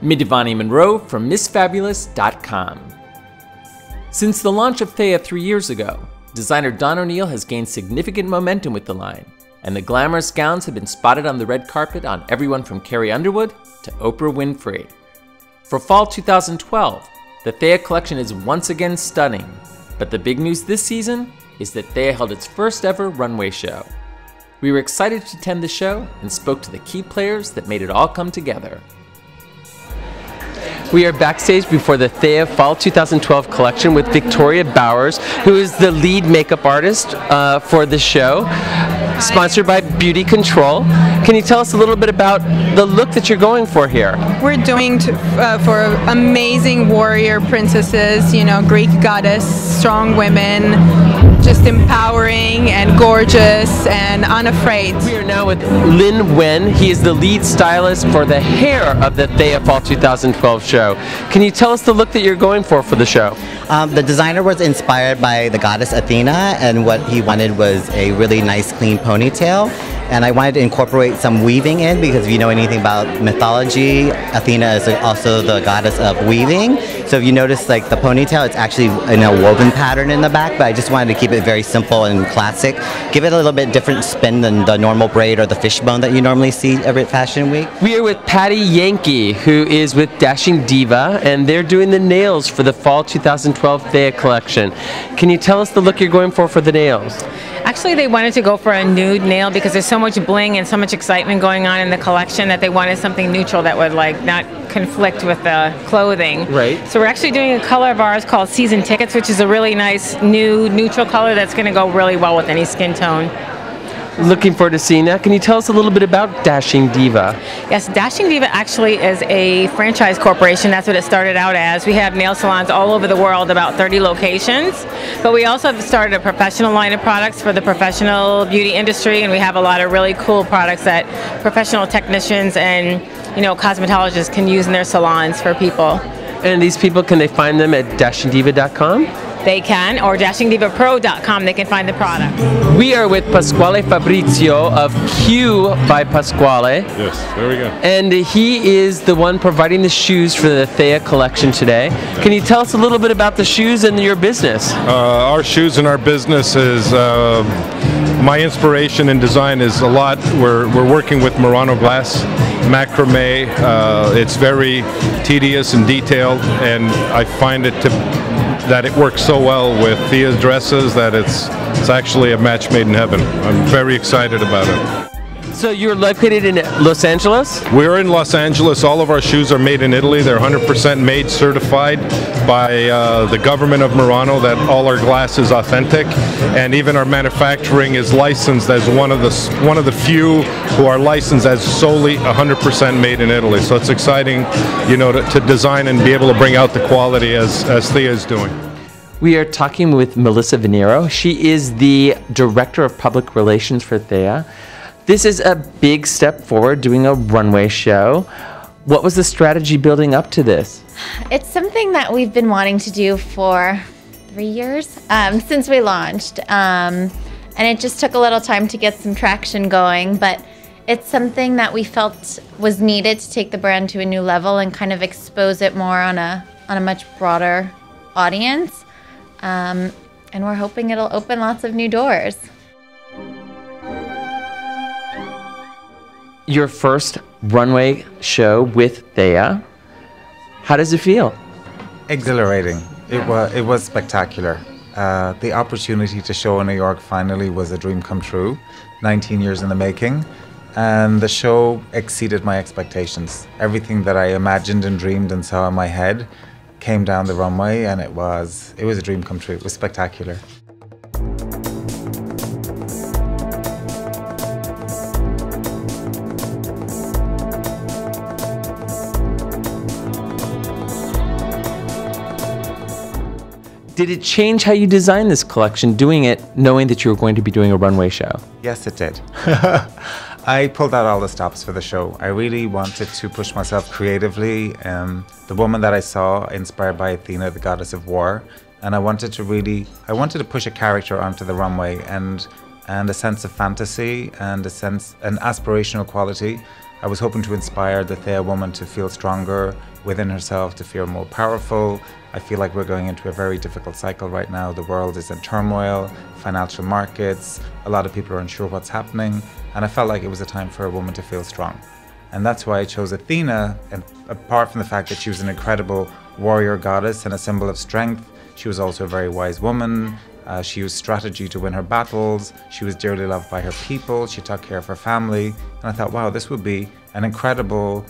Midivani Monroe from MissFabulous.com. Since the launch of THEIA 3 years ago, designer Dawn O'Neill has gained significant momentum with the line, and the glamorous gowns have been spotted on the red carpet on everyone from Carrie Underwood to Oprah Winfrey. For fall 2012, the THEIA collection is once again stunning, but the big news this season is that THEIA held its first ever runway show. We were excited to attend the show and spoke to the key players that made it all come together. We are backstage before the THEIA Fall 2012 collection with Victoria Bowers, who is the lead makeup artist for the show, sponsored by Beauty Control. Can you tell us a little bit about the look that you're going for here? We're doing for amazing warrior princesses, you know, Greek goddess, strong women, just empowering and gorgeous and unafraid. We are now with Lin Wen. He is the lead stylist for the hair of the THEIA Fall 2012 show. Can you tell us the look that you're going for the show? The designer was inspired by the goddess Athena, and what he wanted was a really nice clean ponytail. And I wanted to incorporate some weaving in, because if you know anything about mythology, Athena is also the goddess of weaving. So if you notice, like, the ponytail, it's actually in a woven pattern in the back, but I just wanted to keep it very simple and classic. Give it a little bit different spin than the normal braid or the fishbone that you normally see every Fashion Week. We are with Patty Yankee, who is with Dashing Diva, and they're doing the nails for the Fall 2012 THEIA collection. Can you tell us the look you're going for the nails? Actually, they wanted to go for a nude nail because there's so much bling and so much excitement going on in the collection that they wanted something neutral that would like not conflict with the clothing. Right. So we're actually doing a color of ours called Season Tickets, which is a really nice new neutral color that's going to go really well with any skin tone. Looking forward to seeing that. Can you tell us a little bit about Dashing Diva? Yes, Dashing Diva actually is a franchise corporation. That's what it started out as. We have nail salons all over the world, about 30 locations. But we also have started a professional line of products for the professional beauty industry, and we have a lot of really cool products that professional technicians and, you know, cosmetologists can use in their salons for people. And these people, can they find them at dashingdiva.com? They can, or dashingdivapro.com, they can find the product. We are with Pasquale Fabrizio of Q by Pasquale. Yes, there we go. And he is the one providing the shoes for the THEIA collection today. Can you tell us a little bit about the shoes and your business? Our shoes and our business is, my inspiration in design is a lot. We're working with Murano glass, macrame. It's very tedious and detailed, and I find that it works so well with THEIA's dresses that it's actually a match made in heaven. I'm very excited about it. So you're located in Los Angeles? We're in Los Angeles. All of our shoes are made in Italy. They're 100% made, certified by the government of Murano, that all our glass is authentic, and even our manufacturing is licensed as one of the few who are licensed as solely 100% made in Italy. So it's exciting, you know, to design and be able to bring out the quality as THEIA is doing. We are talking with Melissa Venero. She is the Director of Public Relations for THEIA. This is a big step forward, doing a runway show. What was the strategy building up to this? It's something that we've been wanting to do for 3 years, since we launched. And it just took a little time to get some traction going, but it's something that we felt was needed to take the brand to a new level and kind of expose it more on a much broader audience. And we're hoping it'll open lots of new doors. Your first runway show with THEIA. How does it feel? Exhilarating. It was spectacular. The opportunity to show in New York finally was a dream come true. 19 years in the making, and the show exceeded my expectations. Everything that I imagined and dreamed and saw in my head came down the runway, and it was a dream come true. It was spectacular. Did it change how you designed this collection, doing it knowing that you were going to be doing a runway show? Yes, it did. I pulled out all the stops for the show. I really wanted to push myself creatively. The woman that I saw, inspired by Athena, the goddess of war, and I wanted to push a character onto the runway and a sense of fantasy and an aspirational quality. I was hoping to inspire the THEIA woman to feel stronger within herself, to feel more powerful. I feel like we're going into a very difficult cycle right now. The world is in turmoil, financial markets, a lot of people are unsure what's happening, and I felt like it was a time for a woman to feel strong. And that's why I chose Athena, and apart from the fact that she was an incredible warrior goddess and a symbol of strength, she was also a very wise woman. She used strategy to win her battles. She was dearly loved by her people. She took care of her family. And I thought, wow, this would be an incredible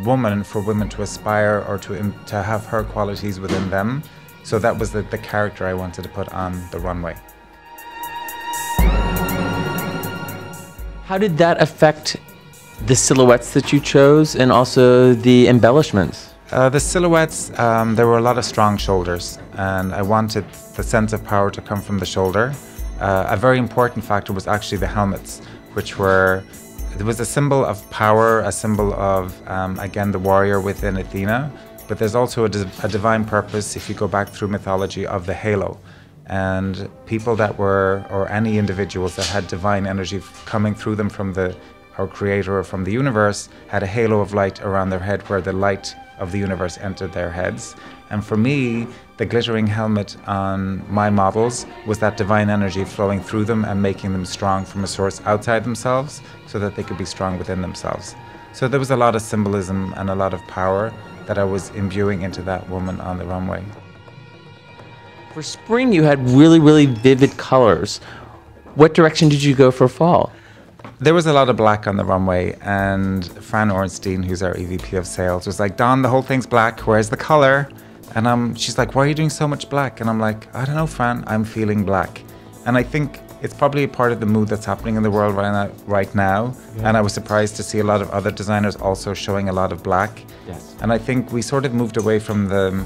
woman for women to aspire or to have her qualities within them. So that was the character I wanted to put on the runway. How did that affect the silhouettes that you chose and also the embellishments? The silhouettes, there were a lot of strong shoulders, and I wanted the sense of power to come from the shoulder. A very important factor was actually the helmets, which were, it was a symbol of power, a symbol of, again, the warrior within Athena, but there's also a divine purpose, if you go back through mythology, of the halo. And people that were, or any individuals that had divine energy coming through them from our creator or from the universe, had a halo of light around their head where the light of the universe entered their heads. And for me, the glittering helmet on my models was that divine energy flowing through them and making them strong from a source outside themselves so that they could be strong within themselves. So there was a lot of symbolism and a lot of power that I was imbuing into that woman on the runway. For spring, you had really, really vivid colors. What direction did you go for fall? There was a lot of black on the runway, and Fran Ornstein, who's our EVP of sales, was like, Don, the whole thing's black, where's the color? And she's like, why are you doing so much black? And I'm like, I don't know, Fran, I'm feeling black. And I think it's probably a part of the mood that's happening in the world right now. Yeah. And I was surprised to see a lot of other designers also showing a lot of black. Yes. And I think we sort of moved away from the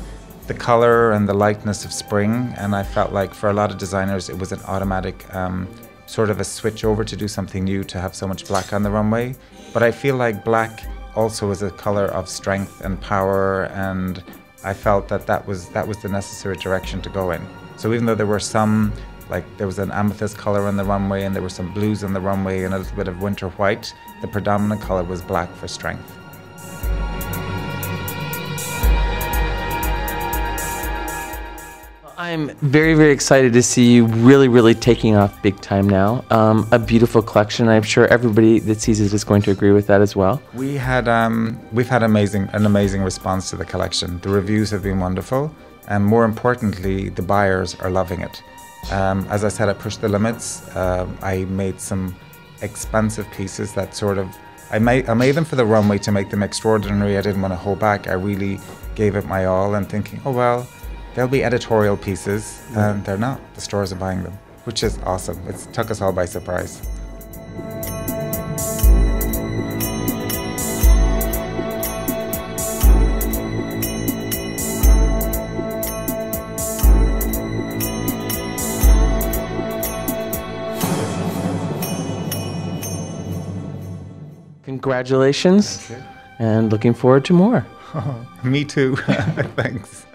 color and the lightness of spring, and I felt like for a lot of designers it was an automatic sort of a switch over to do something new, to have so much black on the runway. But I feel like black also is a color of strength and power, and I felt that was the necessary direction to go in. So even though there were some, like there was an amethyst color on the runway and there were some blues on the runway and a little bit of winter white, the predominant color was black for strength. I'm very, very excited to see you really taking off big time now. A beautiful collection. I'm sure everybody that sees it is going to agree with that as well. We've had an amazing response to the collection. The reviews have been wonderful, and more importantly, the buyers are loving it. As I said, I pushed the limits. I made some expensive pieces that sort of, I made them for the runway to make them extraordinary. I didn't want to hold back. I really gave it my all, and thinking, oh well, there'll be editorial pieces, and they're not. The stores are buying them, which is awesome. It took us all by surprise. Congratulations, and looking forward to more. Me too. Thanks.